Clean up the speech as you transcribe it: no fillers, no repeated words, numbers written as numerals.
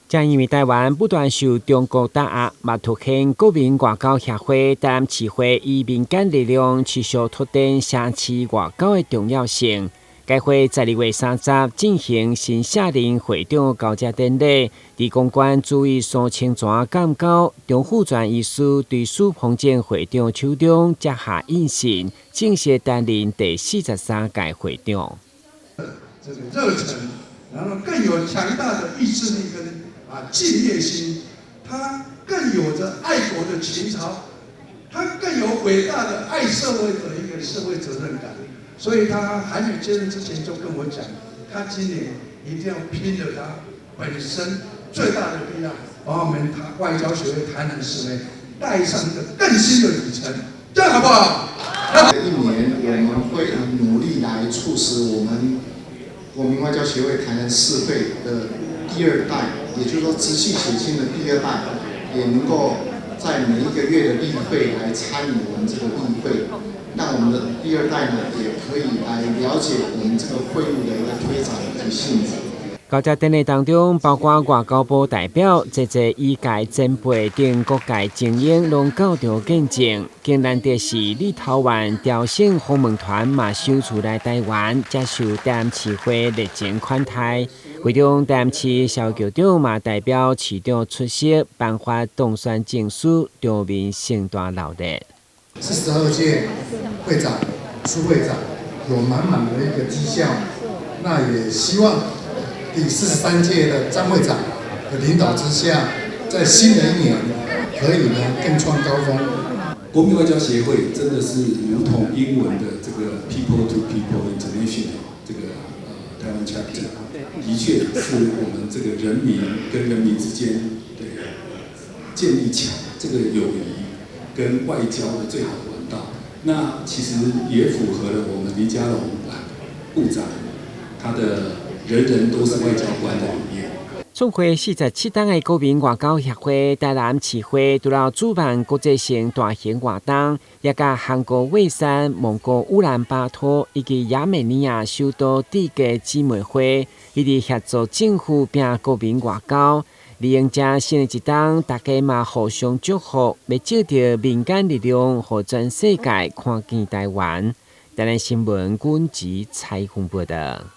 正因为台湾不断受中国打压，嘛凸显国民外交协会台南市会以民间力量持续拓展城市外交的重要性。该会12月30日进行新下令会长交接典礼，伫公馆注意苏清泉监高张富全医师对苏鹏建会长手中接下印信，正式担任第43届会长。这个热忱，然后更有强大的意志力跟敬业心，他更有着爱国的情操，他更有伟大的爱社会的一个社会责任感。所以他还没接任之前就跟我讲，他今年一定要拼了他本身最大的力量，把我们外交学会台南市呢带上一个更新的旅程，这样好不好？一年我们会努力来促使我们国民外交协会台南市会的第二代，也就是说直系血亲的第二代，也能够在每一个月的例会来参与我们这个例会，让我们的第二代呢也可以来了解我们这个会务的一个推展以及性质。交接典礼当中，包括外交部代表、这医界前辈等各界精英拢到场见证。更难得是立陶宛朝鲜访问团嘛首次来台湾接受台南市会热情款待。会中台南市萧局长嘛代表市长出席颁发当选证书，场面盛大热烈。42届会长苏会长有满满的一个绩效，那也希望第43届的张会长的领导之下，在新的一年可以呢更创高峰。国民外交协会真的是如同英文的这个 People to People International 这个台湾 chapter， 的确是我们这个人民跟人民之间对建立起这个友谊跟外交的最好的管道。那其实也符合了我们黎佳龙部长他的人人都是外交官的理念。创会47档的国民外交协会台南市会除了主办国际性大型活动，也甲韩国蔚山、蒙古乌兰巴托以及亚美尼亚首都地嘅姊妹会，一直协助政府拼国民外交。利用这新的一档，大家嘛互相祝福，要借着民间力量，互全世界看见台湾。台南新闻军集采访报道。